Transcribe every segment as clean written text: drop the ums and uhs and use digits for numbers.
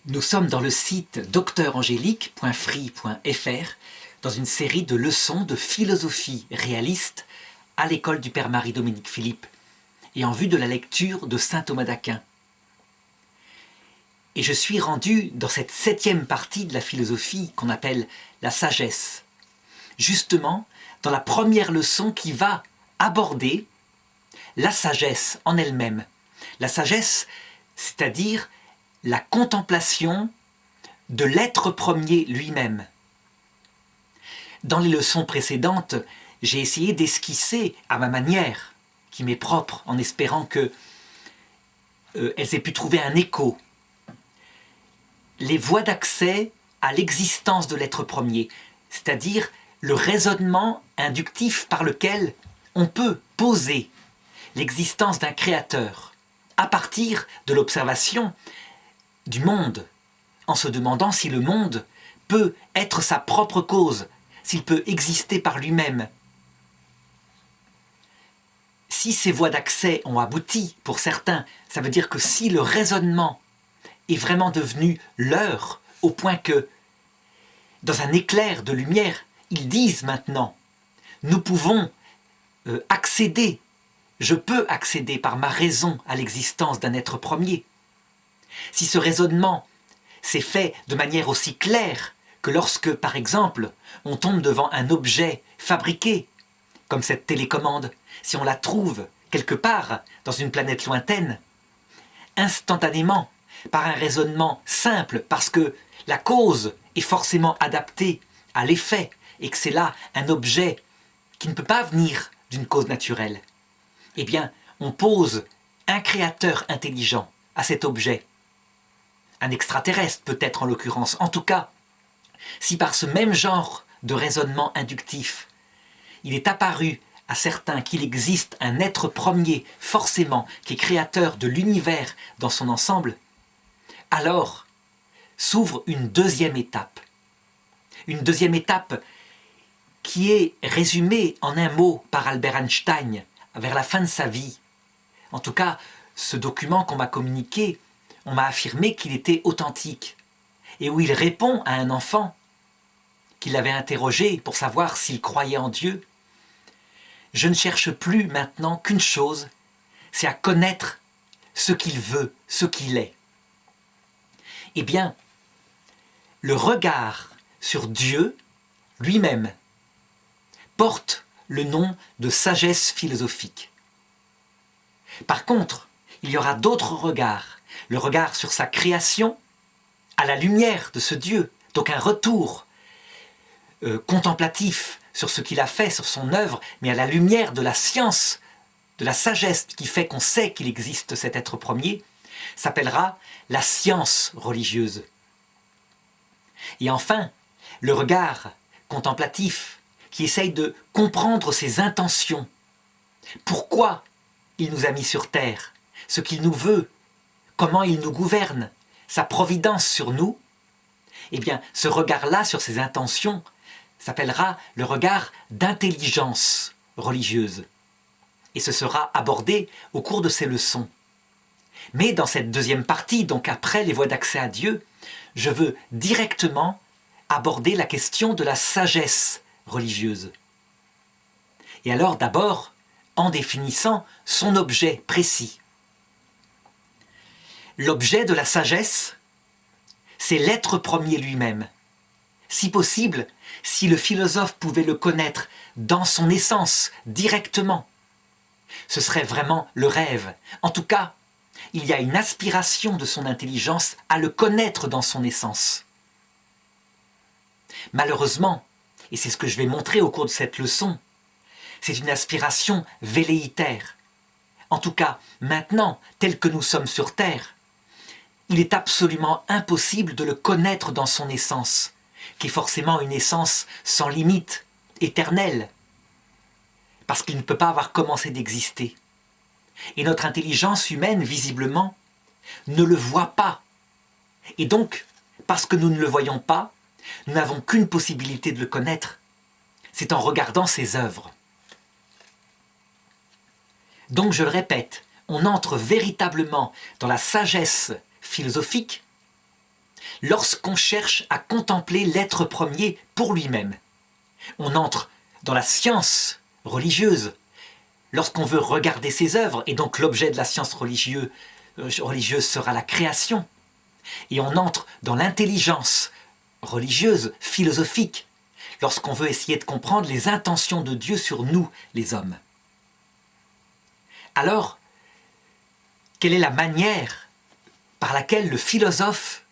Nous sommes dans le site docteurangélique.free.fr dans une série de leçons de philosophie réaliste à l'école du Père Marie-Dominique Philippe et en vue de la lecture de saint Thomas d'Aquin. Et je suis rendu dans cette 7e partie de la philosophie qu'on appelle la sagesse, justement dans la première leçon qui va aborder la sagesse en elle-même. La sagesse, c'est-à-dire la contemplation de l'être premier lui-même. Dans les leçons précédentes, j'ai essayé d'esquisser à ma manière, qui m'est propre, en espérant que elles aient pu trouver un écho, les voies d'accès à l'existence de l'être premier, c'est-à-dire le raisonnement inductif par lequel on peut poser l'existence d'un créateur à partir de l'observation du monde, en se demandant si le monde peut être sa propre cause, s'il peut exister par lui-même. Si ces voies d'accès ont abouti pour certains, ça veut dire que si le raisonnement est vraiment devenu leur, au point que, dans un éclair de lumière, ils disent maintenant, nous pouvons accéder, je peux accéder par ma raison à l'existence d'un être premier. Si ce raisonnement s'est fait de manière aussi claire que lorsque, par exemple, on tombe devant un objet fabriqué, comme cette télécommande, si on la trouve quelque part dans une planète lointaine, instantanément, par un raisonnement simple, parce que la cause est forcément adaptée à l'effet, et que c'est là un objet qui ne peut pas venir d'une cause naturelle, eh bien, on pose un créateur intelligent à cet objet, un extraterrestre peut-être en l'occurrence. En tout cas, si par ce même genre de raisonnement inductif, il est apparu à certains qu'il existe un être premier, forcément, qui est créateur de l'univers dans son ensemble, alors s'ouvre une deuxième étape. Une deuxième étape qui est résumée en un mot par Albert Einstein vers la fin de sa vie. En tout cas, ce document qu'on m'a communiqué, on m'a affirmé qu'il était authentique, et où il répond à un enfant qui l'avait interrogé pour savoir s'il croyait en Dieu. Je ne cherche plus maintenant qu'une chose, c'est à connaître ce qu'il veut, ce qu'il est. Eh bien, le regard sur Dieu lui-même porte le nom de sagesse philosophique. Par contre, il y aura d'autres regards. Le regard sur sa création, à la lumière de ce Dieu, donc un retour contemplatif sur ce qu'il a fait, sur son œuvre, mais à la lumière de la science, de la sagesse qui fait qu'on sait qu'il existe cet être premier, s'appellera la science religieuse. Et enfin, le regard contemplatif qui essaye de comprendre ses intentions. Pourquoi il nous a mis sur terre, ce qu'il nous veut, comment il nous gouverne, sa providence sur nous, eh bien, ce regard-là sur ses intentions s'appellera le regard d'intelligence religieuse. Et ce sera abordé au cours de ces leçons. Mais dans cette deuxième partie, donc après les voies d'accès à Dieu, je veux directement aborder la question de la sagesse religieuse. Et alors d'abord, en définissant son objet précis. L'objet de la sagesse, c'est l'être premier lui-même. Si possible, si le philosophe pouvait le connaître dans son essence, directement, ce serait vraiment le rêve. En tout cas, il y a une aspiration de son intelligence à le connaître dans son essence. Malheureusement, et c'est ce que je vais montrer au cours de cette leçon, c'est une aspiration velléitaire. En tout cas, maintenant, tel que nous sommes sur Terre, il est absolument impossible de le connaître dans son essence, qui est forcément une essence sans limite, éternelle, parce qu'il ne peut pas avoir commencé d'exister. Et notre intelligence humaine, visiblement, ne le voit pas. Et donc, parce que nous ne le voyons pas, nous n'avons qu'une possibilité de le connaître, c'est en regardant ses œuvres. Donc, je le répète, on entre véritablement dans la sagesse philosophique lorsqu'on cherche à contempler l'être premier pour lui-même. On entre dans la science religieuse, lorsqu'on veut regarder ses œuvres, et donc l'objet de la science religieuse sera la création. Et on entre dans l'intelligence religieuse, philosophique, lorsqu'on veut essayer de comprendre les intentions de Dieu sur nous, les hommes. Alors, quelle est la manière par laquelle le philosophe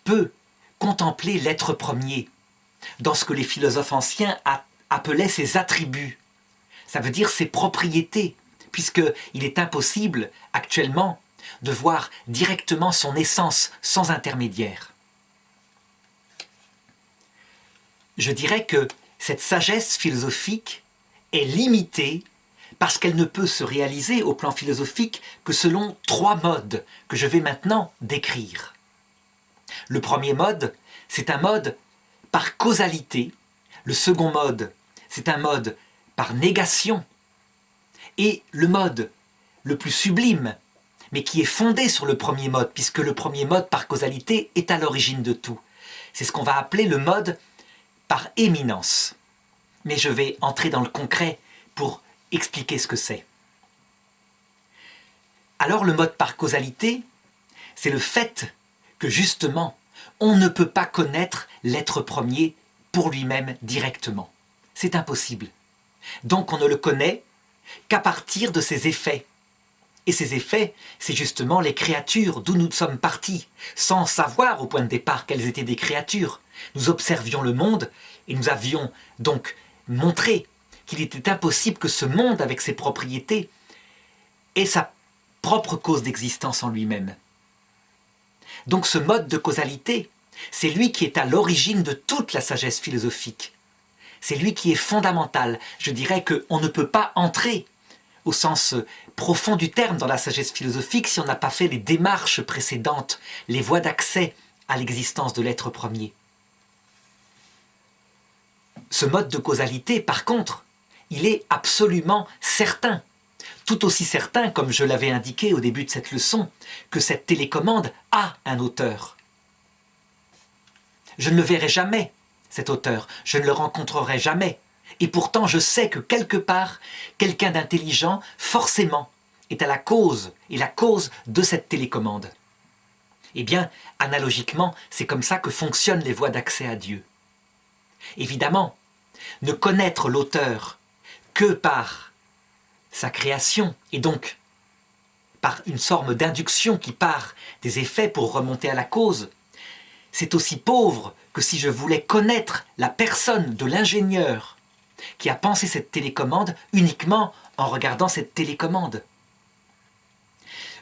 peut contempler l'être premier dans ce que les philosophes anciens appelaient ses attributs? Ça veut dire ses propriétés, puisqu'il est impossible actuellement de voir directement son essence sans intermédiaire. Je dirais que cette sagesse philosophique est limitée parce qu'elle ne peut se réaliser au plan philosophique que selon 3 modes que je vais maintenant décrire. Le premier mode, c'est un mode par causalité. Le second mode, c'est un mode par négation. Et le mode le plus sublime, mais qui est fondé sur le premier mode, puisque le premier mode par causalité est à l'origine de tout. C'est ce qu'on va appeler le mode par éminence. Mais je vais entrer dans le concret pour expliquer ce que c'est. Alors le mode par causalité, c'est le fait que justement, on ne peut pas connaître l'être premier pour lui-même directement. C'est impossible. Donc on ne le connaît qu'à partir de ses effets. Et ces effets, c'est justement les créatures d'où nous sommes partis, sans savoir au point de départ quelles étaient des créatures. Nous observions le monde et nous avions donc montré qu'il était impossible que ce monde, avec ses propriétés, ait sa propre cause d'existence en lui-même. Donc ce mode de causalité, c'est lui qui est à l'origine de toute la sagesse philosophique. C'est lui qui est fondamental. Je dirais qu'on ne peut pas entrer au sens profond du terme dans la sagesse philosophique si on n'a pas fait les démarches précédentes, les voies d'accès à l'existence de l'être premier. Ce mode de causalité, par contre, il est absolument certain, tout aussi certain, comme je l'avais indiqué au début de cette leçon, que cette télécommande a un auteur. Je ne le verrai jamais, cet auteur, je ne le rencontrerai jamais. Et pourtant, je sais que quelque part, quelqu'un d'intelligent, forcément, est à la cause, et la cause de cette télécommande. Eh bien, analogiquement, c'est comme ça que fonctionnent les voies d'accès à Dieu. Évidemment, ne connaître l'auteur que par sa création, et donc par une forme d'induction qui part des effets pour remonter à la cause, c'est aussi pauvre que si je voulais connaître la personne de l'ingénieur qui a pensé cette télécommande uniquement en regardant cette télécommande.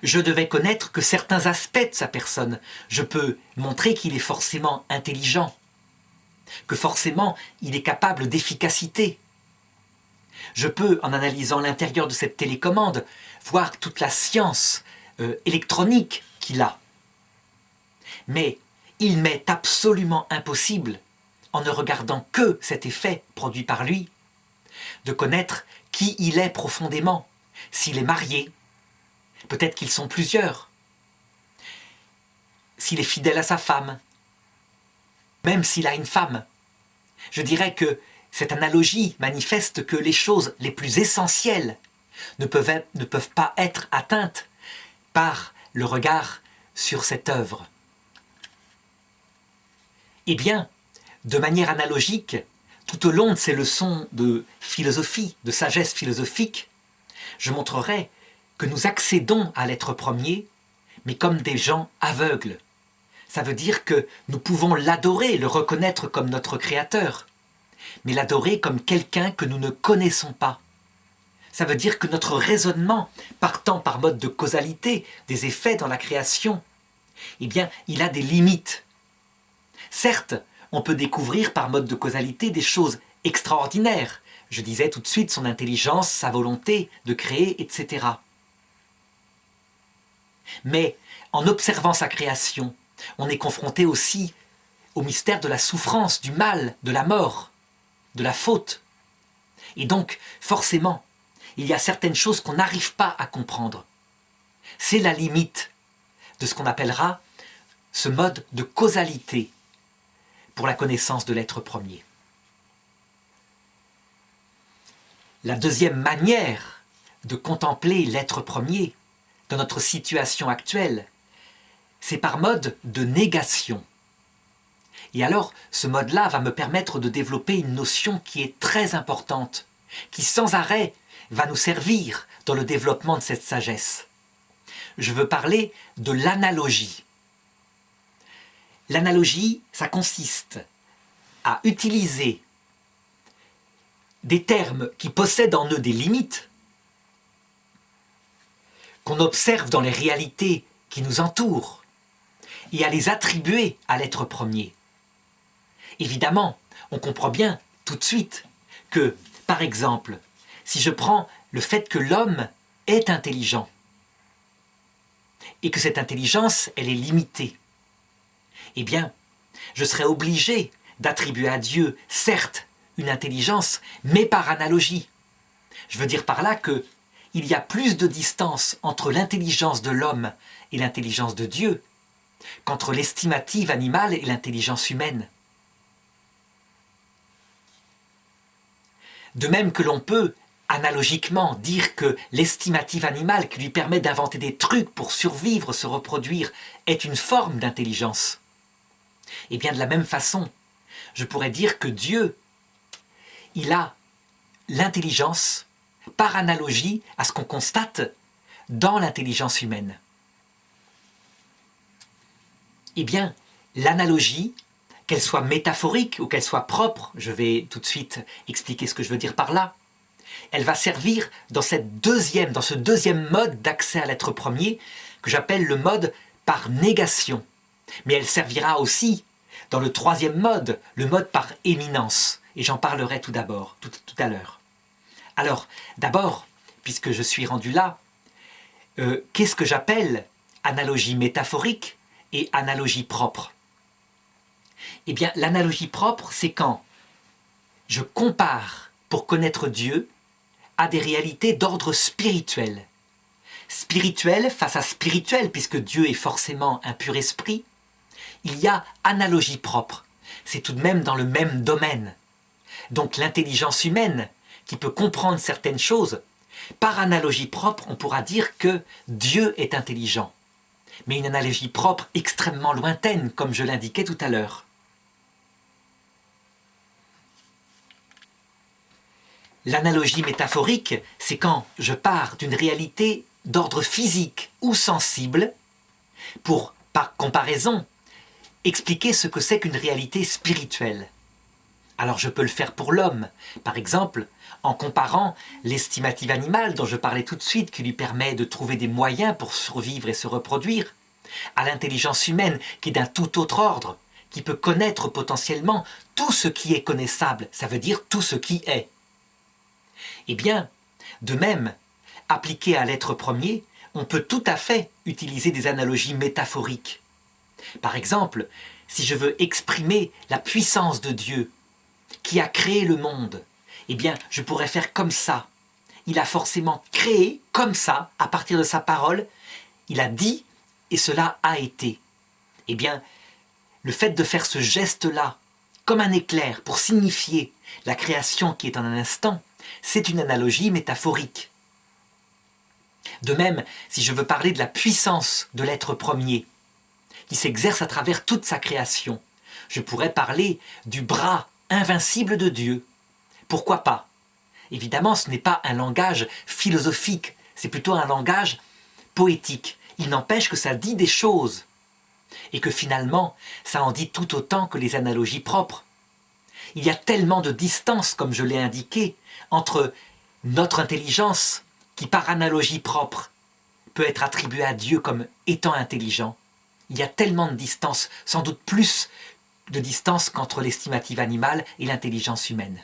Je devais connaître que certains aspects de sa personne. Je peux montrer qu'il est forcément intelligent, que forcément il est capable d'efficacité. Je peux, en analysant l'intérieur de cette télécommande, voir toute la science électronique qu'il a. Mais il m'est absolument impossible, en ne regardant que cet effet produit par lui, de connaître qui il est profondément, s'il est marié, peut-être qu'ils sont plusieurs, s'il est fidèle à sa femme, même s'il a une femme. Je dirais que cette analogie manifeste que les choses les plus essentielles ne peuvent pas être atteintes par le regard sur cette œuvre. Eh bien, de manière analogique, tout au long de ces leçons de philosophie, de sagesse philosophique, je montrerai que nous accédons à l'être premier, mais comme des gens aveugles. Ça veut dire que nous pouvons l'adorer, le reconnaître comme notre créateur, mais l'adorer comme quelqu'un que nous ne connaissons pas. Ça veut dire que notre raisonnement, partant par mode de causalité des effets dans la création, eh bien, il a des limites. Certes, on peut découvrir par mode de causalité des choses extraordinaires. Je disais tout de suite son intelligence, sa volonté de créer, etc. Mais en observant sa création, on est confronté aussi au mystère de la souffrance, du mal, de la mort, de la faute. Et donc, forcément, il y a certaines choses qu'on n'arrive pas à comprendre. C'est la limite de ce qu'on appellera ce mode de causalité pour la connaissance de l'être premier. La deuxième manière de contempler l'être premier dans notre situation actuelle, c'est par mode de négation. Et alors, ce mode-là va me permettre de développer une notion qui est très importante, qui sans arrêt va nous servir dans le développement de cette sagesse. Je veux parler de l'analogie. L'analogie, ça consiste à utiliser des termes qui possèdent en eux des limites, qu'on observe dans les réalités qui nous entourent, et à les attribuer à l'être premier. Évidemment, on comprend bien tout de suite que, par exemple, si je prends le fait que l'homme est intelligent, et que cette intelligence, elle est limitée, eh bien, je serais obligé d'attribuer à Dieu, certes, une intelligence, mais par analogie. Je veux dire par là que il y a plus de distance entre l'intelligence de l'homme et l'intelligence de Dieu qu'entre l'estimative animale et l'intelligence humaine. De même que l'on peut, analogiquement, dire que l'estimative animale qui lui permet d'inventer des trucs pour survivre, se reproduire, est une forme d'intelligence. Et bien de la même façon, je pourrais dire que Dieu, il a l'intelligence par analogie à ce qu'on constate dans l'intelligence humaine. Eh bien, l'analogie, qu'elle soit métaphorique ou qu'elle soit propre, je vais tout de suite expliquer ce que je veux dire par là, elle va servir dans ce deuxième mode d'accès à l'être premier que j'appelle le mode par négation. Mais elle servira aussi dans le troisième mode, le mode par éminence. Et j'en parlerai tout d'abord, tout à l'heure. Alors, d'abord, puisque je suis rendu là, qu'est-ce que j'appelle analogie métaphorique et analogie propre? Eh bien, l'analogie propre, c'est quand je compare, pour connaître Dieu, à des réalités d'ordre spirituel. Spirituel face à spirituel, puisque Dieu est forcément un pur esprit, il y a analogie propre. C'est tout de même dans le même domaine. Donc l'intelligence humaine, qui peut comprendre certaines choses, par analogie propre, on pourra dire que Dieu est intelligent. Mais une analogie propre extrêmement lointaine, comme je l'indiquais tout à l'heure. L'analogie métaphorique, c'est quand je pars d'une réalité d'ordre physique ou sensible pour, par comparaison, expliquer ce que c'est qu'une réalité spirituelle. Alors je peux le faire pour l'homme, par exemple, en comparant l'estimative animale dont je parlais tout de suite, qui lui permet de trouver des moyens pour survivre et se reproduire, à l'intelligence humaine qui est d'un tout autre ordre, qui peut connaître potentiellement tout ce qui est connaissable, ça veut dire tout ce qui est. Eh bien, de même, appliqué à l'être premier, on peut tout à fait utiliser des analogies métaphoriques. Par exemple, si je veux exprimer la puissance de Dieu, qui a créé le monde, eh bien, je pourrais faire comme ça. Il a forcément créé comme ça, à partir de sa parole, il a dit, et cela a été. Eh bien, le fait de faire ce geste-là, comme un éclair, pour signifier la création qui est en un instant, c'est une analogie métaphorique. De même, si je veux parler de la puissance de l'être premier, qui s'exerce à travers toute sa création, je pourrais parler du bras invincible de Dieu. Pourquoi pas? Évidemment, ce n'est pas un langage philosophique, c'est plutôt un langage poétique. Il n'empêche que ça dit des choses, et que finalement, ça en dit tout autant que les analogies propres. Il y a tellement de distance, comme je l'ai indiqué, entre notre intelligence, qui par analogie propre peut être attribuée à Dieu comme étant intelligent. Il y a tellement de distance, sans doute plus de distance qu'entre l'estimative animale et l'intelligence humaine.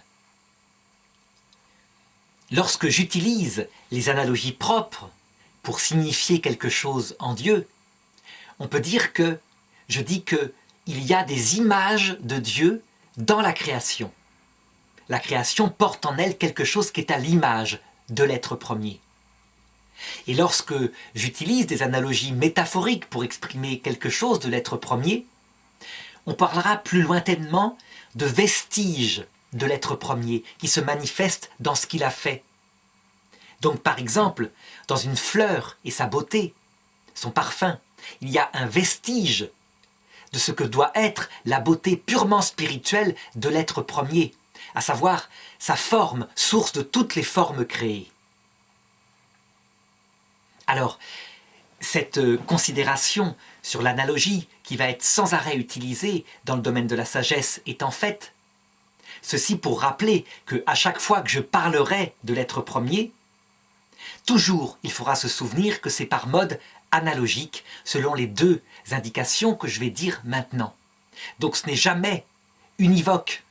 Lorsque j'utilise les analogies propres pour signifier quelque chose en Dieu, on peut dire que je dis qu'il y a des images de Dieu dans la création. La création porte en elle quelque chose qui est à l'image de l'être premier. Et lorsque j'utilise des analogies métaphoriques pour exprimer quelque chose de l'être premier, on parlera plus lointainement de vestiges de l'être premier qui se manifestent dans ce qu'il a fait. Donc par exemple, dans une fleur et sa beauté, son parfum, il y a un vestige de ce que doit être la beauté purement spirituelle de l'être premier, à savoir sa forme, source de toutes les formes créées. Alors, cette considération sur l'analogie qui va être sans arrêt utilisée dans le domaine de la sagesse étant faite, ceci pour rappeler qu'à chaque fois que je parlerai de l'être premier, toujours il faudra se souvenir que c'est par mode analogique selon les deux indications que je vais dire maintenant. Donc ce n'est jamais univoque.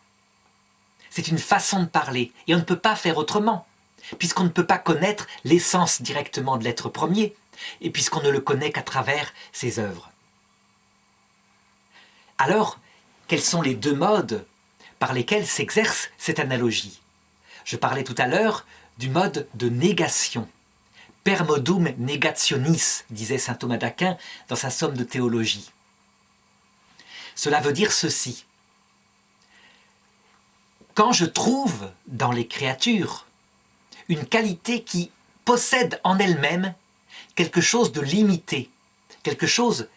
C'est une façon de parler et on ne peut pas faire autrement, puisqu'on ne peut pas connaître l'essence directement de l'être premier et puisqu'on ne le connaît qu'à travers ses œuvres. Alors, quels sont les deux modes par lesquels s'exerce cette analogie? Je parlais tout à l'heure du mode de négation. Per modum negationis, disait saint Thomas d'Aquin dans sa somme de théologie. Cela veut dire ceci. Quand je trouve dans les créatures une qualité qui possède en elle-même quelque chose de limité, quelque chose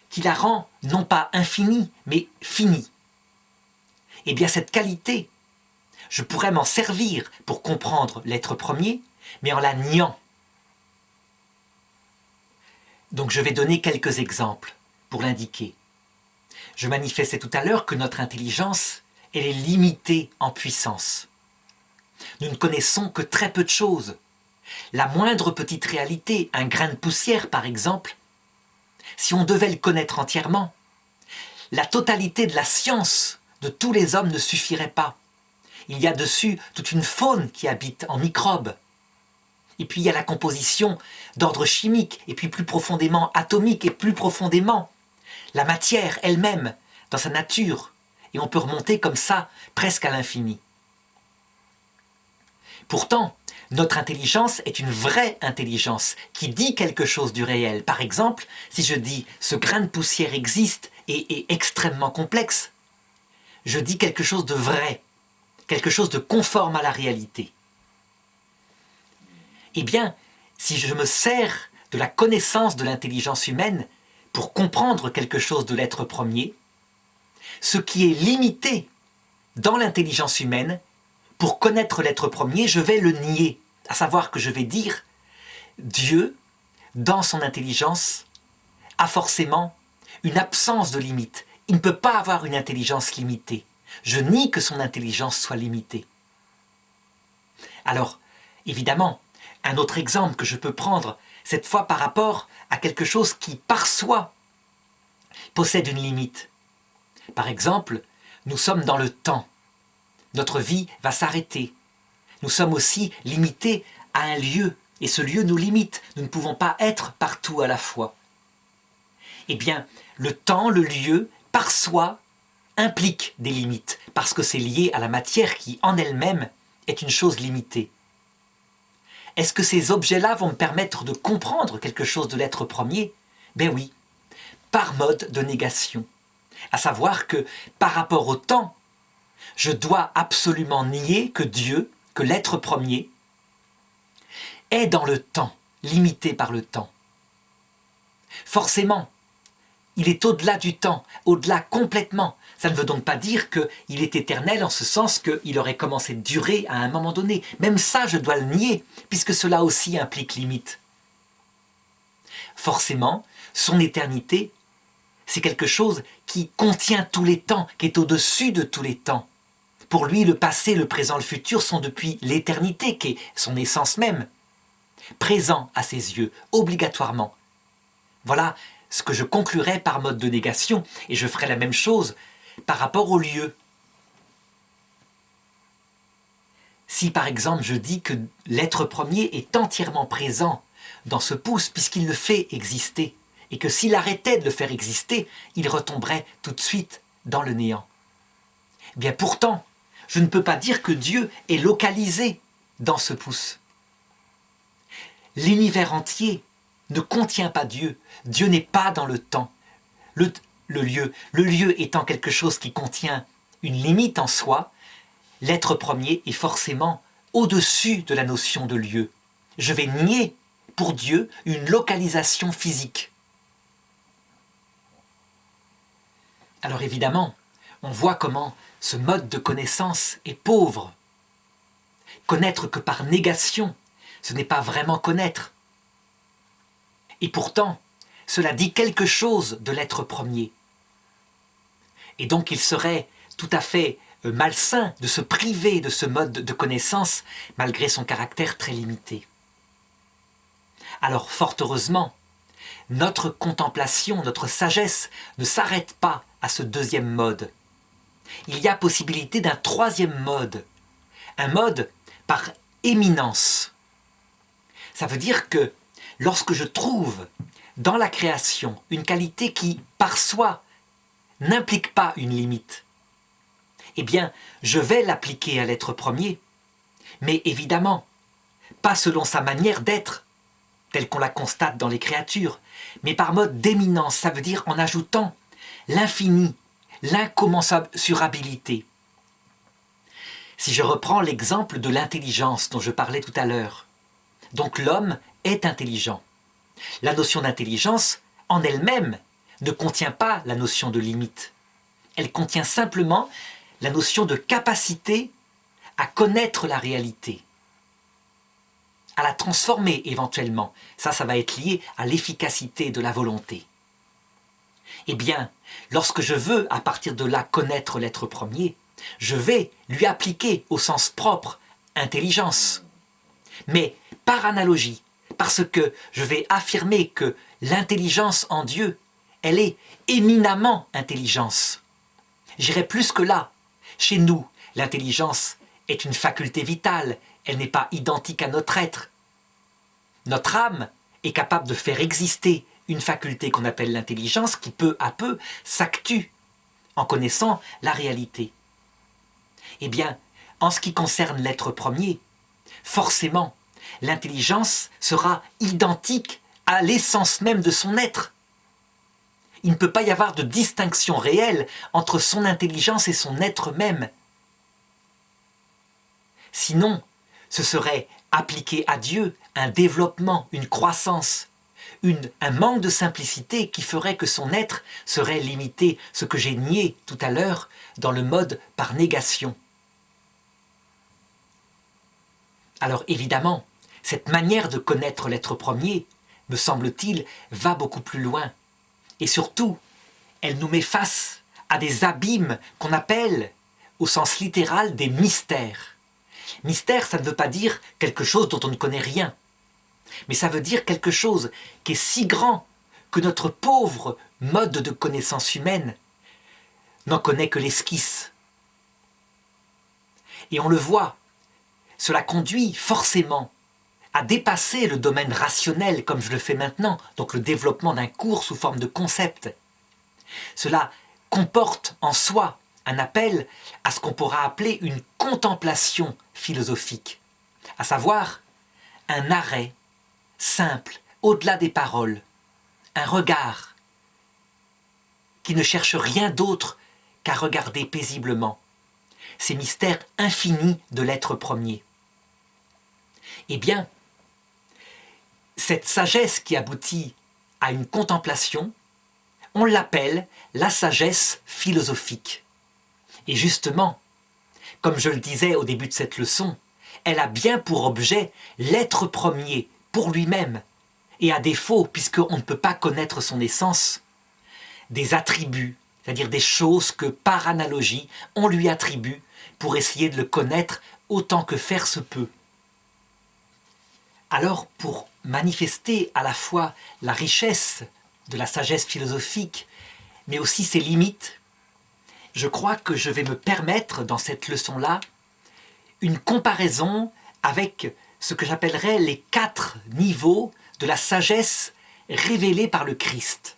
qui la rend non pas infinie, mais finie, eh bien cette qualité, je pourrais m'en servir pour comprendre l'être premier, mais en la niant. Donc je vais donner quelques exemples pour l'indiquer. Je manifestais tout à l'heure que notre intelligence, elle est limitée en puissance. Nous ne connaissons que très peu de choses. La moindre petite réalité, un grain de poussière par exemple, si on devait le connaître entièrement, la totalité de la science de tous les hommes ne suffirait pas. Il y a dessus toute une faune qui habite en microbes. Et puis il y a la composition d'ordre chimique, et puis plus profondément atomique, et plus profondément la matière elle-même dans sa nature. Et on peut remonter comme ça presque à l'infini. Pourtant, notre intelligence est une vraie intelligence qui dit quelque chose du réel. Par exemple, si je dis « ce grain de poussière existe et est extrêmement complexe », je dis quelque chose de vrai, quelque chose de conforme à la réalité. Eh bien, si je me sers de la connaissance de l'intelligence humaine pour comprendre quelque chose de l'être premier, ce qui est limité dans l'intelligence humaine, pour connaître l'être premier, je vais le nier, à savoir que je vais dire Dieu, dans son intelligence, a forcément une absence de limite. Il ne peut pas avoir une intelligence limitée. Je nie que son intelligence soit limitée. Alors, évidemment, un autre exemple que je peux prendre, cette fois par rapport à quelque chose qui, par soi, possède une limite. Par exemple, nous sommes dans le temps. Notre vie va s'arrêter. Nous sommes aussi limités à un lieu, et ce lieu nous limite. Nous ne pouvons pas être partout à la fois. Eh bien, le temps, le lieu, par soi, implique des limites, parce que c'est lié à la matière qui, en elle-même, est une chose limitée. Est-ce que ces objets-là vont me permettre de comprendre quelque chose de l'être premier? Ben oui, par mode de négation. À savoir que, par rapport au temps, je dois absolument nier que Dieu, que l'être premier, est dans le temps, limité par le temps. Forcément, il est au-delà du temps, au-delà complètement. Ça ne veut donc pas dire qu'il est éternel en ce sens qu'il aurait commencé de durer à un moment donné. Même ça, je dois le nier, puisque cela aussi implique limite. Forcément, son éternité, c'est quelque chose qui contient tous les temps, qui est au-dessus de tous les temps. Pour lui, le passé, le présent, le futur sont depuis l'éternité, qui est son essence même, présents à ses yeux, obligatoirement. Voilà ce que je conclurai par mode de négation, et je ferai la même chose par rapport au lieu. Si par exemple je dis que l'être premier est entièrement présent dans ce pouce puisqu'il le fait exister, et que s'il arrêtait de le faire exister, il retomberait tout de suite dans le néant. Eh bien pourtant, je ne peux pas dire que Dieu est localisé dans ce pouce. l'univers entier ne contient pas Dieu. Dieu n'est pas dans le temps, le lieu étant quelque chose qui contient une limite en soi, l'être premier est forcément au-dessus de la notion de lieu. Je vais nier pour Dieu une localisation physique. Alors évidemment, on voit comment ce mode de connaissance est pauvre. Connaître que par négation, ce n'est pas vraiment connaître. Et pourtant, cela dit quelque chose de l'être premier. Et donc il serait tout à fait malsain de se priver de ce mode de connaissance malgré son caractère très limité. Alors fort heureusement, notre contemplation, notre sagesse ne s'arrête pas à ce deuxième mode. Il y a possibilité d'un troisième mode, un mode par éminence. Ça veut dire que lorsque je trouve dans la création une qualité qui, par soi, n'implique pas une limite, eh bien, je vais l'appliquer à l'être premier, mais évidemment, pas selon sa manière d'être, telle qu'on la constate dans les créatures, mais par mode d'éminence, ça veut dire en ajoutant l'infini, l'incommensurabilité. Si je reprends l'exemple de l'intelligence dont je parlais tout à l'heure, donc l'homme est intelligent. La notion d'intelligence, en elle-même, ne contient pas la notion de limite. Elle contient simplement la notion de capacité à connaître la réalité, à la transformer éventuellement. Ça va être lié à l'efficacité de la volonté. Eh bien, lorsque je veux, à partir de là, connaître l'être premier, je vais lui appliquer au sens propre intelligence. Mais par analogie, parce que je vais affirmer que l'intelligence en Dieu, elle est éminemment intelligence. J'irai plus que là. Chez nous, l'intelligence est une faculté vitale, elle n'est pas identique à notre être. Notre âme est capable de faire exister une faculté qu'on appelle l'intelligence qui peu à peu s'actue en connaissant la réalité. Eh bien, en ce qui concerne l'être premier, forcément, l'intelligence sera identique à l'essence même de son être. Il ne peut pas y avoir de distinction réelle entre son intelligence et son être même. Sinon, ce serait appliquer à Dieu un développement, une croissance, un manque de simplicité qui ferait que son être serait limité, ce que j'ai nié tout à l'heure dans le mode par négation. Alors évidemment, cette manière de connaître l'être premier, me semble-t-il, va beaucoup plus loin. Et surtout, elle nous met face à des abîmes qu'on appelle, au sens littéral, des mystères. Mystère, ça ne veut pas dire quelque chose dont on ne connaît rien, mais ça veut dire quelque chose qui est si grand que notre pauvre mode de connaissance humaine n'en connaît que l'esquisse. Et on le voit, cela conduit forcément à dépasser le domaine rationnel comme je le fais maintenant, donc le développement d'un cours sous forme de concept. Cela comporte en soi un appel à ce qu'on pourra appeler une contemplation philosophique, à savoir un arrêt simple, au-delà des paroles, un regard qui ne cherche rien d'autre qu'à regarder paisiblement ces mystères infinis de l'être premier. Eh bien, cette sagesse qui aboutit à une contemplation, on l'appelle la sagesse philosophique. Et justement, comme je le disais au début de cette leçon, elle a bien pour objet l'être premier pour lui-même, et à défaut, puisqu'on ne peut pas connaître son essence, des attributs, c'est-à-dire des choses que par analogie on lui attribue pour essayer de le connaître autant que faire se peut. Alors, pour manifester à la fois la richesse de la sagesse philosophique, mais aussi ses limites, je crois que je vais me permettre, dans cette leçon-là, une comparaison avec ce que j'appellerais les 4 niveaux de la sagesse révélée par le Christ.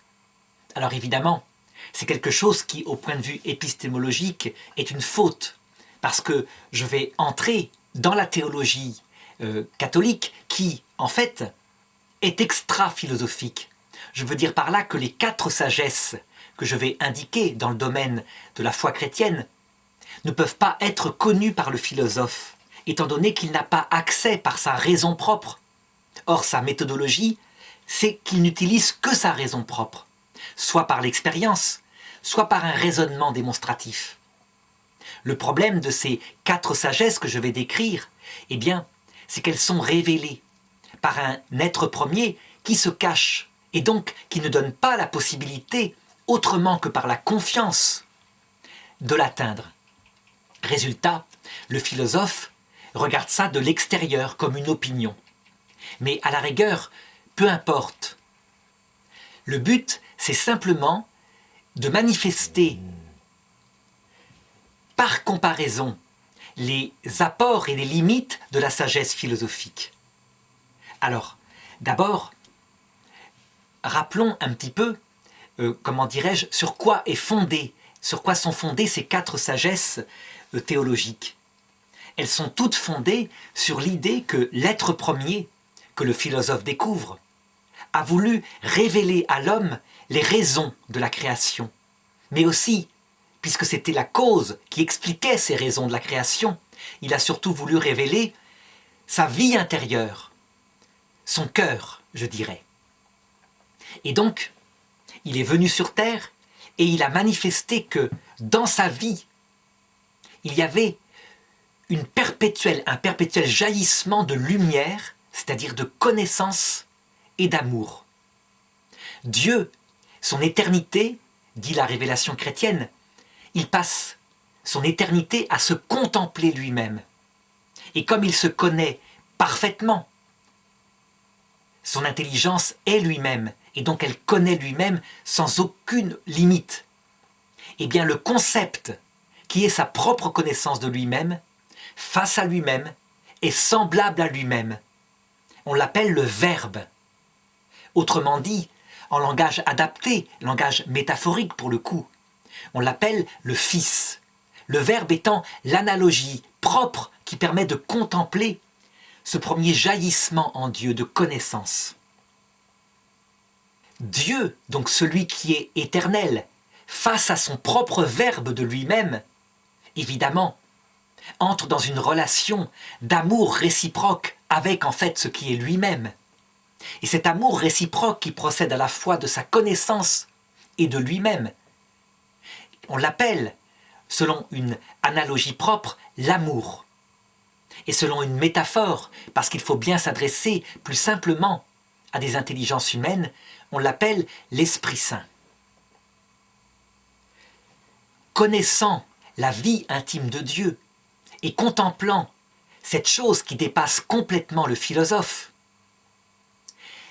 Alors évidemment, c'est quelque chose qui, au point de vue épistémologique, est une faute, parce que je vais entrer dans la théologie catholique qui, en fait, est extra-philosophique. Je veux dire par là que les 4 sagesses que je vais indiquer dans le domaine de la foi chrétienne ne peuvent pas être connues par le philosophe, étant donné qu'il n'a pas accès par sa raison propre. Or, sa méthodologie, c'est qu'il n'utilise que sa raison propre, soit par l'expérience, soit par un raisonnement démonstratif. Le problème de ces 4 sagesses que je vais décrire, eh bien, c'est qu'elles sont révélées par un être premier qui se cache et donc qui ne donne pas la possibilité, autrement que par la confiance, de l'atteindre. Résultat, le philosophe regarde ça de l'extérieur comme une opinion. Mais à la rigueur, peu importe. Le but, c'est simplement de manifester par comparaison les apports et les limites de la sagesse philosophique. Alors, d'abord, rappelons un petit peu, comment dirais-je, sur quoi sont fondées ces 4 sagesses théologiques. Elles sont toutes fondées sur l'idée que l'être premier, que le philosophe découvre, a voulu révéler à l'homme les raisons de la création, mais aussi, puisque c'était la cause qui expliquait ces raisons de la création, il a surtout voulu révéler sa vie intérieure, son cœur, je dirais. Et donc, il est venu sur terre et il a manifesté que dans sa vie, il y avait un perpétuel jaillissement de lumière, c'est-à-dire de connaissance et d'amour. Dieu, son éternité, dit la révélation chrétienne, il passe son éternité à se contempler lui-même. Et comme il se connaît parfaitement, son intelligence est lui-même, et donc elle connaît lui-même sans aucune limite. Eh bien, le concept qui est sa propre connaissance de lui-même, face à lui-même, est semblable à lui-même. On l'appelle le Verbe. Autrement dit, en langage adapté, langage métaphorique pour le coup, on l'appelle le Fils. Le Verbe étant l'analogie propre qui permet de contempler ce premier jaillissement en Dieu de connaissance. Dieu, donc celui qui est éternel, face à son propre Verbe de lui-même, évidemment, entre dans une relation d'amour réciproque avec en fait ce qui est lui-même. Et cet amour réciproque qui procède à la fois de sa connaissance et de lui-même, on l'appelle, selon une analogie propre, l'amour. Et selon une métaphore, parce qu'il faut bien s'adresser plus simplement à des intelligences humaines, on l'appelle l'Esprit Saint. Connaissant la vie intime de Dieu et contemplant cette chose qui dépasse complètement le philosophe,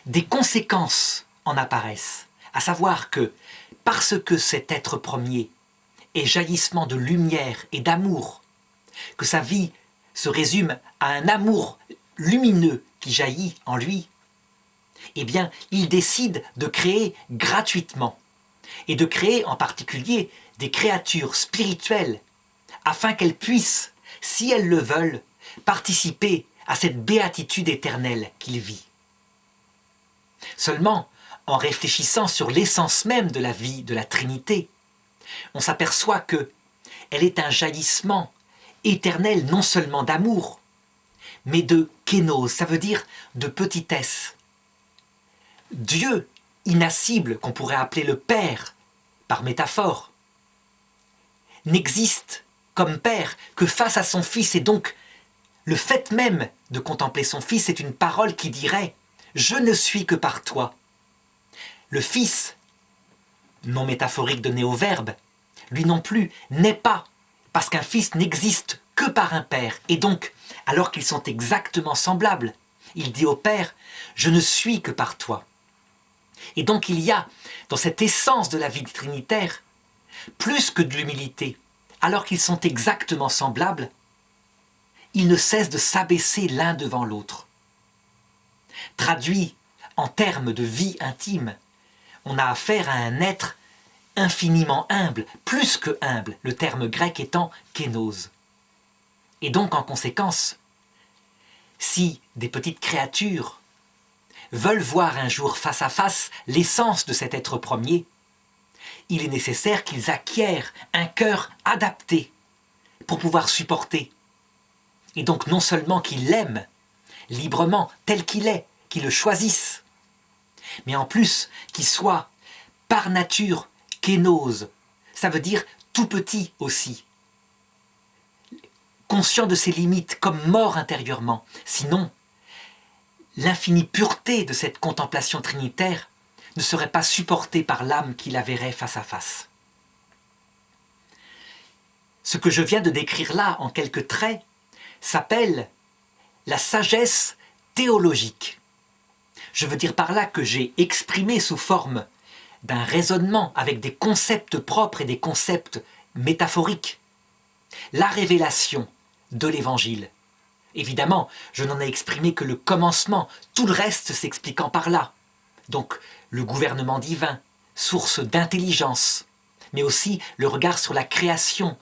des conséquences en apparaissent, à savoir que, parce que cet être premier est jaillissement de lumière et d'amour, que sa vie se résume à un amour lumineux qui jaillit en lui, eh bien, il décide de créer gratuitement, et de créer en particulier des créatures spirituelles, afin qu'elles puissent, si elles le veulent, participer à cette béatitude éternelle qu'il vit. Seulement, en réfléchissant sur l'essence même de la vie de la Trinité, on s'aperçoit que elle est un jaillissement éternel non seulement d'amour, mais de kénose, ça veut dire de petitesse. Dieu, inacible, qu'on pourrait appeler le Père, par métaphore, n'existe comme Père que face à son Fils, et donc le fait même de contempler son Fils est une parole qui dirait « Je ne suis que par toi ». Le Fils, non métaphorique donné au Verbe, lui non plus n'est pas, parce qu'un Fils n'existe que par un Père, et donc, alors qu'ils sont exactement semblables, il dit au Père « Je ne suis que par toi ». Et donc il y a, dans cette essence de la vie trinitaire, plus que de l'humilité, alors qu'ils sont exactement semblables, ils ne cessent de s'abaisser l'un devant l'autre. Traduit en termes de vie intime, on a affaire à un être infiniment humble, plus que humble, le terme grec étant kénose. Et donc en conséquence, si des petites créatures veulent voir un jour face à face l'essence de cet être premier, il est nécessaire qu'ils acquièrent un cœur adapté pour pouvoir supporter. Et donc non seulement qu'ils l'aiment librement tel qu'il est, qu'ils le choisissent, mais en plus qu'il soit par nature kénose, ça veut dire tout petit aussi, conscient de ses limites comme mort intérieurement. Sinon, l'infinie pureté de cette contemplation trinitaire ne serait pas supportée par l'âme qui la verrait face à face. Ce que je viens de décrire là, en quelques traits, s'appelle la sagesse théologique. Je veux dire par là que j'ai exprimé sous forme d'un raisonnement avec des concepts propres et des concepts métaphoriques la révélation de l'Évangile. Évidemment, je n'en ai exprimé que le commencement, tout le reste s'expliquant par là. Donc, le gouvernement divin, source d'intelligence, mais aussi le regard sur la création,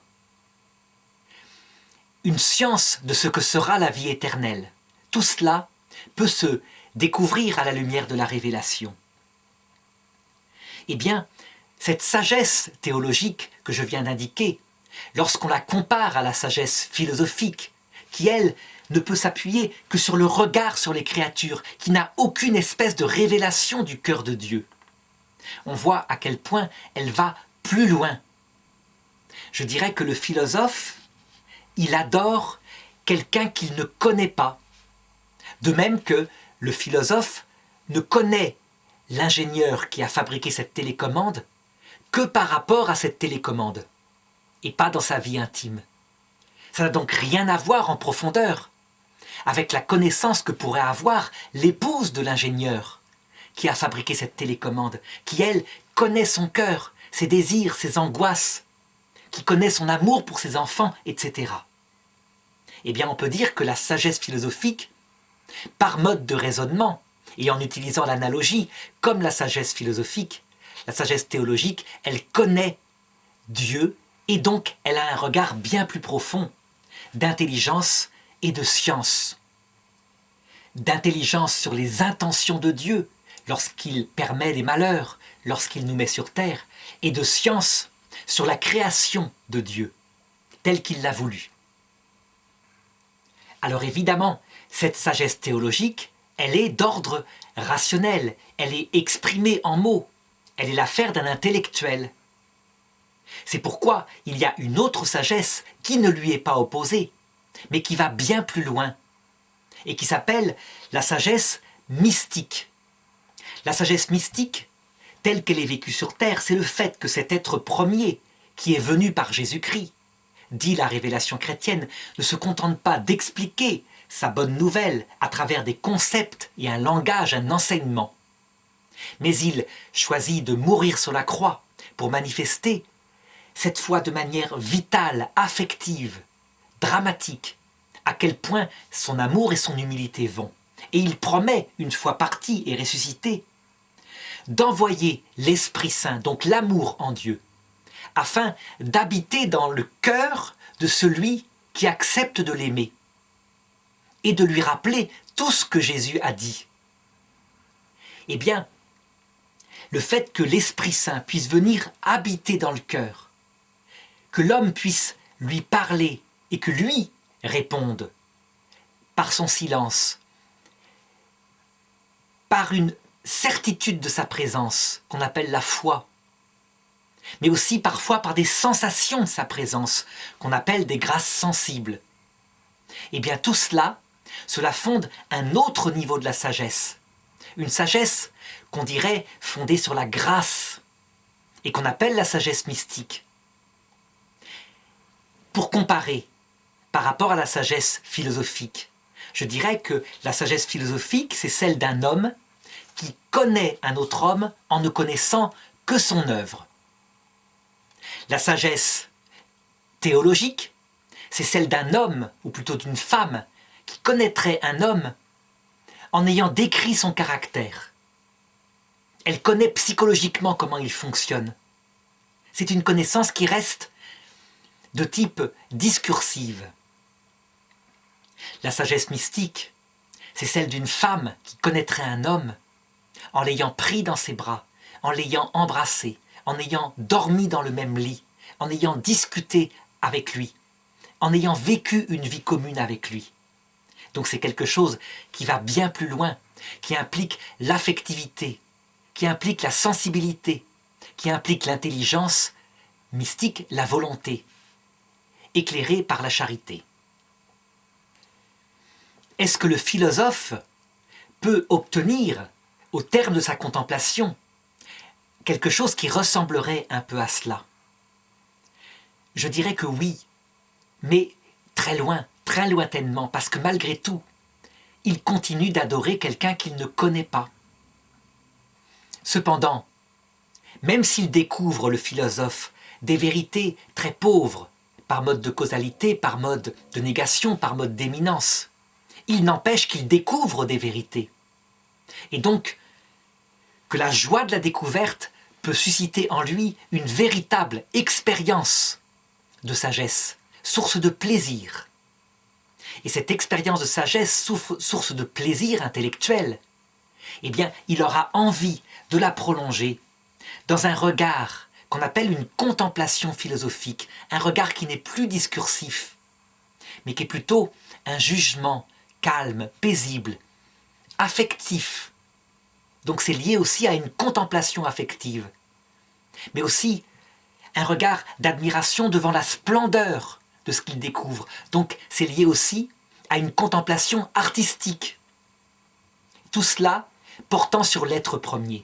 une science de ce que sera la vie éternelle. Tout cela peut se découvrir à la lumière de la révélation. Eh bien, cette sagesse théologique que je viens d'indiquer, lorsqu'on la compare à la sagesse philosophique, qui, elle, ne peut s'appuyer que sur le regard sur les créatures, qui n'a aucune espèce de révélation du cœur de Dieu, on voit à quel point elle va plus loin. Je dirais que le philosophe, il adore quelqu'un qu'il ne connaît pas, de même que le philosophe ne connaît l'ingénieur qui a fabriqué cette télécommande que par rapport à cette télécommande, et pas dans sa vie intime. Ça n'a donc rien à voir en profondeur avec la connaissance que pourrait avoir l'épouse de l'ingénieur qui a fabriqué cette télécommande, qui, elle, connaît son cœur, ses désirs, ses angoisses, qui connaît son amour pour ses enfants, etc. Eh bien, on peut dire que la sagesse philosophique, par mode de raisonnement, et en utilisant l'analogie, comme la sagesse philosophique, la sagesse théologique, elle connaît Dieu, et donc elle a un regard bien plus profond d'intelligence et de science. D'intelligence sur les intentions de Dieu, lorsqu'il permet les malheurs, lorsqu'il nous met sur terre, et de science sur la création de Dieu, telle qu'il l'a voulu. Alors évidemment, cette sagesse théologique, elle est d'ordre rationnel, elle est exprimée en mots, elle est l'affaire d'un intellectuel. C'est pourquoi il y a une autre sagesse qui ne lui est pas opposée, mais qui va bien plus loin, et qui s'appelle la sagesse mystique. La sagesse mystique, telle qu'elle est vécue sur terre, c'est le fait que cet être premier, qui est venu par Jésus-Christ, dit la révélation chrétienne, ne se contente pas d'expliquer sa bonne nouvelle à travers des concepts et un langage, un enseignement. Mais il choisit de mourir sur la croix pour manifester, cette fois de manière vitale, affective, dramatique, à quel point son amour et son humilité vont. Et il promet, une fois parti et ressuscité, d'envoyer l'Esprit Saint, donc l'amour en Dieu, afin d'habiter dans le cœur de celui qui accepte de l'aimer et de lui rappeler tout ce que Jésus a dit. Eh bien, le fait que l'Esprit Saint puisse venir habiter dans le cœur, que l'homme puisse lui parler et que lui réponde par son silence, par une certitude de sa présence qu'on appelle la foi, mais aussi parfois par des sensations de sa présence qu'on appelle des grâces sensibles. Eh bien tout cela, cela fonde un autre niveau de la sagesse, une sagesse qu'on dirait fondée sur la grâce et qu'on appelle la sagesse mystique. Pour comparer par rapport à la sagesse philosophique, je dirais que la sagesse philosophique, c'est celle d'un homme qui connaît un autre homme en ne connaissant que son œuvre. La sagesse théologique, c'est celle d'un homme, ou plutôt d'une femme, qui connaîtrait un homme en ayant décrit son caractère. Elle connaît psychologiquement comment il fonctionne. C'est une connaissance qui reste de type discursive. La sagesse mystique, c'est celle d'une femme qui connaîtrait un homme en l'ayant pris dans ses bras, en l'ayant embrassé, en ayant dormi dans le même lit, en ayant discuté avec lui, en ayant vécu une vie commune avec lui. Donc c'est quelque chose qui va bien plus loin, qui implique l'affectivité, qui implique la sensibilité, qui implique l'intelligence mystique, la volonté, éclairée par la charité. Est-ce que le philosophe peut obtenir, au terme de sa contemplation, quelque chose qui ressemblerait un peu à cela? Je dirais que oui, mais très loin, très lointainement, parce que malgré tout, il continue d'adorer quelqu'un qu'il ne connaît pas. Cependant, même s'il découvre, le philosophe, des vérités très pauvres, par mode de causalité, par mode de négation, par mode d'éminence, il n'empêche qu'il découvre des vérités. Et donc, que la joie de la découverte peut susciter en lui une véritable expérience de sagesse, source de plaisir. Et cette expérience de sagesse, source de plaisir intellectuel, eh bien, il aura envie de la prolonger dans un regard qu'on appelle une contemplation philosophique, un regard qui n'est plus discursif, mais qui est plutôt un jugement calme, paisible, affectif. Donc c'est lié aussi à une contemplation affective, mais aussi un regard d'admiration devant la splendeur de ce qu'il découvre. Donc c'est lié aussi à une contemplation artistique. Tout cela portant sur l'être premier.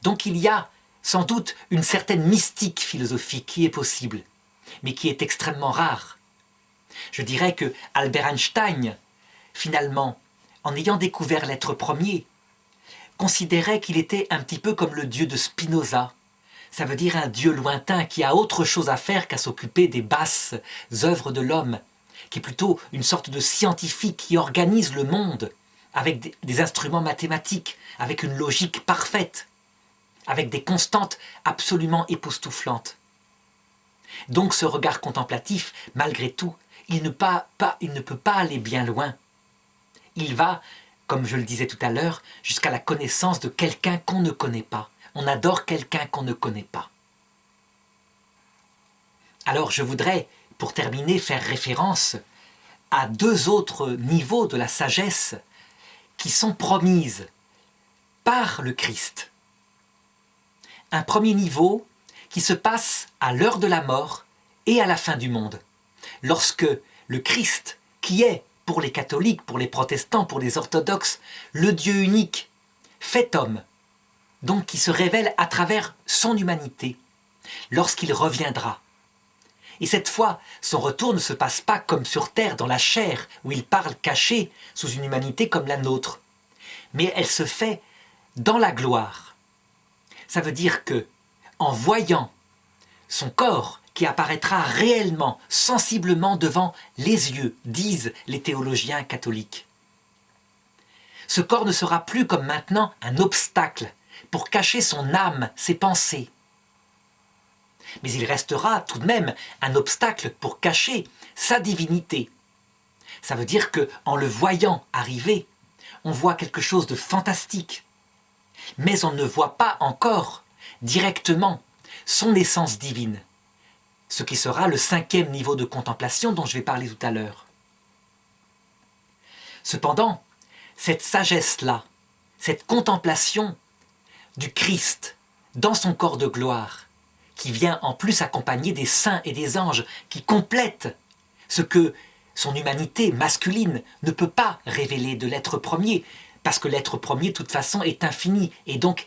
Donc il y a sans doute une certaine mystique philosophique qui est possible, mais qui est extrêmement rare. Je dirais que Albert Einstein, finalement, en ayant découvert l'être premier, considérait qu'il était un petit peu comme le dieu de Spinoza. Ça veut dire un dieu lointain qui a autre chose à faire qu'à s'occuper des basses œuvres de l'homme, qui est plutôt une sorte de scientifique qui organise le monde avec des instruments mathématiques, avec une logique parfaite, avec des constantes absolument époustouflantes. Donc ce regard contemplatif, malgré tout, il ne peut pas aller bien loin. Il va, comme je le disais tout à l'heure, jusqu'à la connaissance de quelqu'un qu'on ne connaît pas. On adore quelqu'un qu'on ne connaît pas. Alors je voudrais, pour terminer, faire référence à deux autres niveaux de la sagesse qui sont promises par le Christ. Un premier niveau qui se passe à l'heure de la mort et à la fin du monde, lorsque le Christ, qui est pour les catholiques, pour les protestants, pour les orthodoxes, le Dieu unique, fait homme, donc qui se révèle à travers son humanité, lorsqu'il reviendra. Et cette fois, son retour ne se passe pas comme sur terre, dans la chair, où il parle caché sous une humanité comme la nôtre, mais elle se fait dans la gloire. Ça veut dire que, en voyant son corps qui apparaîtra réellement, sensiblement devant les yeux, disent les théologiens catholiques, ce corps ne sera plus comme maintenant un obstacle pour cacher son âme, ses pensées. Mais il restera tout de même un obstacle pour cacher sa divinité. Ça veut dire qu'en le voyant arriver, on voit quelque chose de fantastique. Mais on ne voit pas encore directement son essence divine, ce qui sera le 5e niveau de contemplation dont je vais parler tout à l'heure. Cependant, cette sagesse-là, cette contemplation du Christ dans son corps de gloire, qui vient en plus accompagner des saints et des anges, qui complètent ce que son humanité masculine ne peut pas révéler de l'être premier, parce que l'être premier, de toute façon, est infini, et donc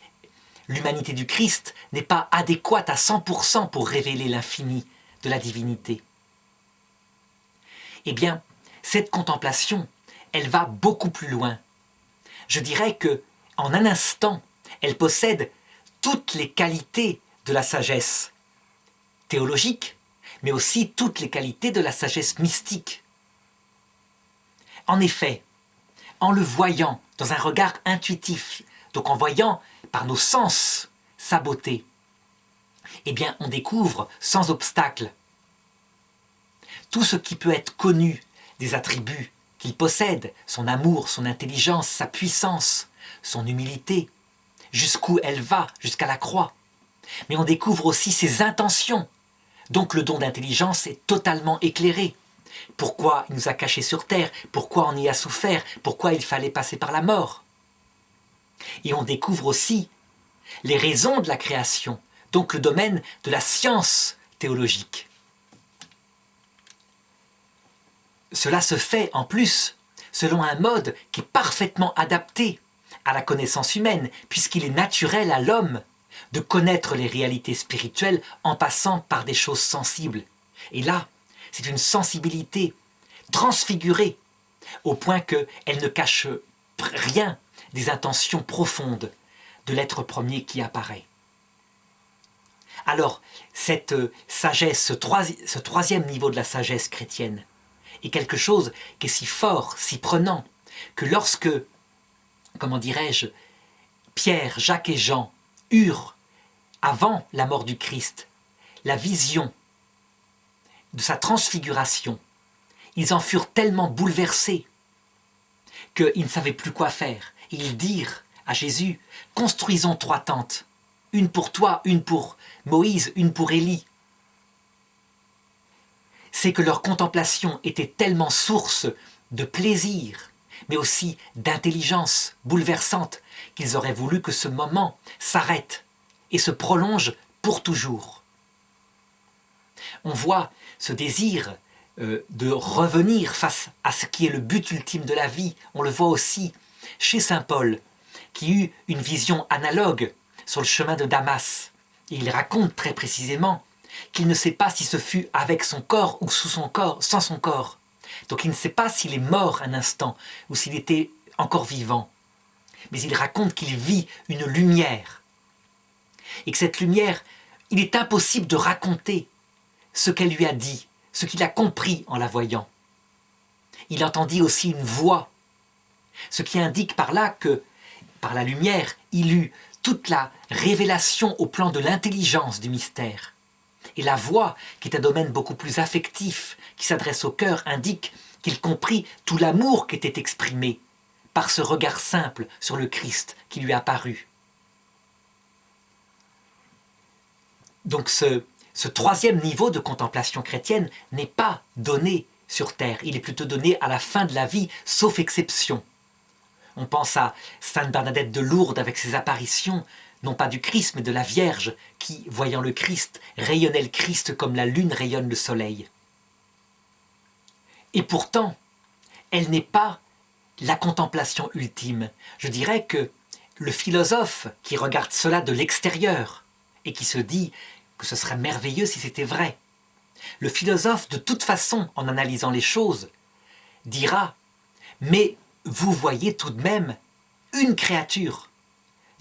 l'humanité du Christ n'est pas adéquate à 100% pour révéler l'infini de la divinité. Eh bien, cette contemplation, elle va beaucoup plus loin. Je dirais que, en un instant, elle possède toutes les qualités de la sagesse théologique, mais aussi toutes les qualités de la sagesse mystique. En effet, en le voyant dans un regard intuitif, donc en voyant par nos sens sa beauté, eh bien on découvre sans obstacle tout ce qui peut être connu des attributs qu'il possède, son amour, son intelligence, sa puissance, son humilité, jusqu'où elle va, jusqu'à la croix. Mais on découvre aussi ses intentions. Donc le don d'intelligence est totalement éclairé. Pourquoi il nous a cachés sur terre? Pourquoi on y a souffert? Pourquoi il fallait passer par la mort? Et on découvre aussi les raisons de la création, donc le domaine de la science théologique. Cela se fait en plus selon un mode qui est parfaitement adapté à la connaissance humaine, puisqu'il est naturel à l'homme de connaître les réalités spirituelles en passant par des choses sensibles. Et là, c'est une sensibilité transfigurée, au point qu'elle ne cache rien des intentions profondes de l'être premier qui apparaît. Alors, cette sagesse, ce troisième niveau de la sagesse chrétienne, est quelque chose qui est si fort, si prenant, que lorsque, comment dirais-je, Pierre, Jacques et Jean eurent, avant la mort du Christ, la vision de sa transfiguration, ils en furent tellement bouleversés qu'ils ne savaient plus quoi faire. Et ils dirent à Jésus, « Construisons 3 tentes, une pour toi, une pour Moïse, une pour Élie. » C'est que leur contemplation était tellement source de plaisir, mais aussi d'intelligence bouleversante, qu'ils auraient voulu que ce moment s'arrête et se prolonge pour toujours. On voit ce désir de revenir face à ce qui est le but ultime de la vie. On le voit aussi chez saint Paul, qui eut une vision analogue sur le chemin de Damas. Et il raconte très précisément qu'il ne sait pas si ce fut avec son corps ou sous son corps, sans son corps. Donc il ne sait pas s'il est mort un instant ou s'il était encore vivant. Mais il raconte qu'il vit une lumière. Et que cette lumière, il est impossible de raconter ce qu'elle lui a dit, ce qu'il a compris en la voyant. Il entendit aussi une voix, ce qui indique par là que, par la lumière, il eut toute la révélation au plan de l'intelligence du mystère. Et la voix, qui est un domaine beaucoup plus affectif, qui s'adresse au cœur, indique qu'il comprit tout l'amour qui était exprimé par ce regard simple sur le Christ qui lui apparut. Donc ce troisième niveau de contemplation chrétienne n'est pas donné sur terre, il est plutôt donné à la fin de la vie, sauf exception. On pense à Sainte Bernadette de Lourdes avec ses apparitions, non pas du Christ, mais de la Vierge, qui, voyant le Christ, rayonnait le Christ comme la lune rayonne le soleil. Et pourtant, elle n'est pas la contemplation ultime. Je dirais que le philosophe qui regarde cela de l'extérieur et qui se dit que ce serait merveilleux si c'était vrai, le philosophe, de toute façon, en analysant les choses, dira « Mais vous voyez tout de même une créature,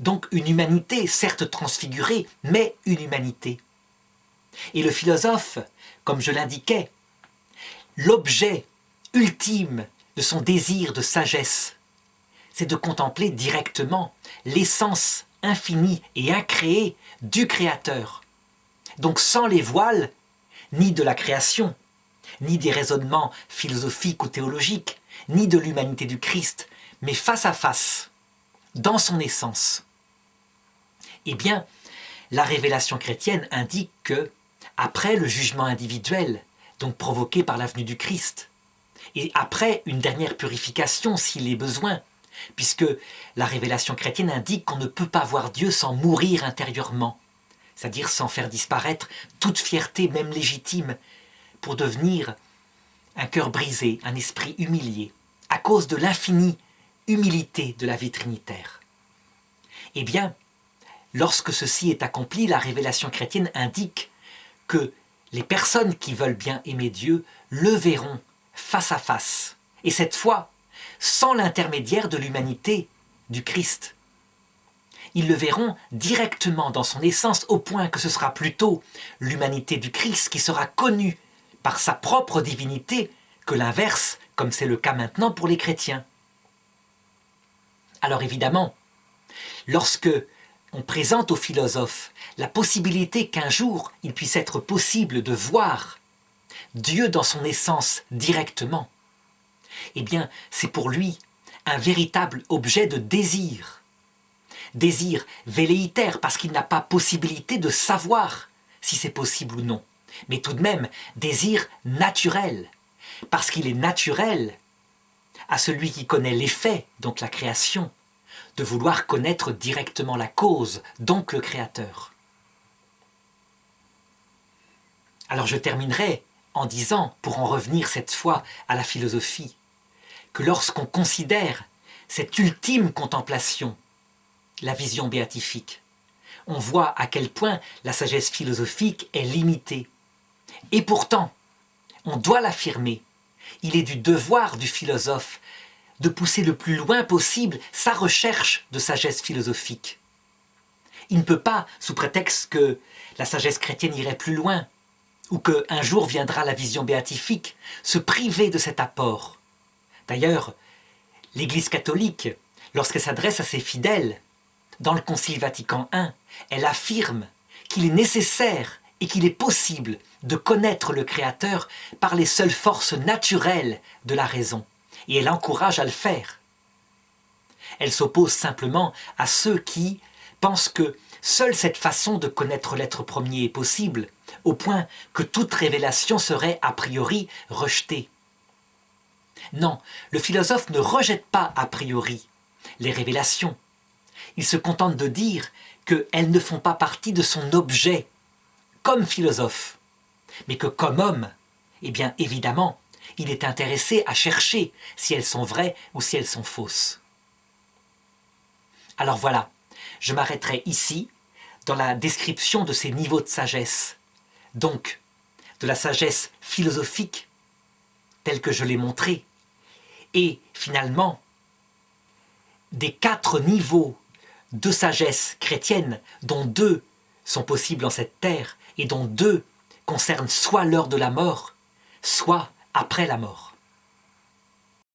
donc une humanité, certes transfigurée, mais une humanité. » Et le philosophe, comme je l'indiquais, l'objet ultime de son désir de sagesse, c'est de contempler directement l'essence infinie et incréée du Créateur. Donc sans les voiles, ni de la création, ni des raisonnements philosophiques ou théologiques, ni de l'humanité du Christ, mais face à face, dans son essence. Eh bien, la révélation chrétienne indique que, après le jugement individuel, donc provoqué par la venue du Christ, et après une dernière purification s'il est besoin, puisque la révélation chrétienne indique qu'on ne peut pas voir Dieu sans mourir intérieurement, c'est-à-dire sans faire disparaître toute fierté, même légitime, pour devenir un cœur brisé, un esprit humilié, à cause de l'infinie humilité de la vie trinitaire. Eh bien, lorsque ceci est accompli, la révélation chrétienne indique que les personnes qui veulent bien aimer Dieu le verront face à face, et cette fois, sans l'intermédiaire de l'humanité du Christ. Ils le verront directement dans son essence, au point que ce sera plutôt l'humanité du Christ qui sera connue par sa propre divinité que l'inverse, comme c'est le cas maintenant pour les chrétiens. Alors évidemment, lorsque on présente aux philosophes la possibilité qu'un jour il puisse être possible de voir Dieu dans son essence directement, eh bien c'est pour lui un véritable objet de désir. Désir velléitaire parce qu'il n'a pas possibilité de savoir si c'est possible ou non. Mais tout de même, désir naturel, parce qu'il est naturel à celui qui connaît l'effet, donc la création, de vouloir connaître directement la cause, donc le créateur. Alors je terminerai en disant, pour en revenir cette fois à la philosophie, que lorsqu'on considère cette ultime contemplation, la vision béatifique, on voit à quel point la sagesse philosophique est limitée. Et pourtant, on doit l'affirmer, il est du devoir du philosophe de pousser le plus loin possible sa recherche de sagesse philosophique. Il ne peut pas, sous prétexte que la sagesse chrétienne irait plus loin, ou qu'un jour viendra la vision béatifique, se priver de cet apport. D'ailleurs, l'Église catholique, lorsqu'elle s'adresse à ses fidèles, dans le Concile Vatican I, elle affirme qu'il est nécessaire et qu'il est possible de connaître le Créateur par les seules forces naturelles de la raison. Et elle encourage à le faire. Elle s'oppose simplement à ceux qui pensent que seule cette façon de connaître l'être premier est possible, au point que toute révélation serait a priori rejetée. Non, le philosophe ne rejette pas a priori les révélations. Il se contente de dire qu'elles ne font pas partie de son objet comme philosophe, mais que comme homme, eh bien évidemment, il est intéressé à chercher si elles sont vraies ou si elles sont fausses. Alors voilà, je m'arrêterai ici dans la description de ces niveaux de sagesse, donc de la sagesse philosophique telle que je l'ai montrée, et finalement des 4 niveaux de sagesse chrétienne, dont 2 sont possibles en cette terre, et dont 2 concernent soit l'heure de la mort, soit après la mort.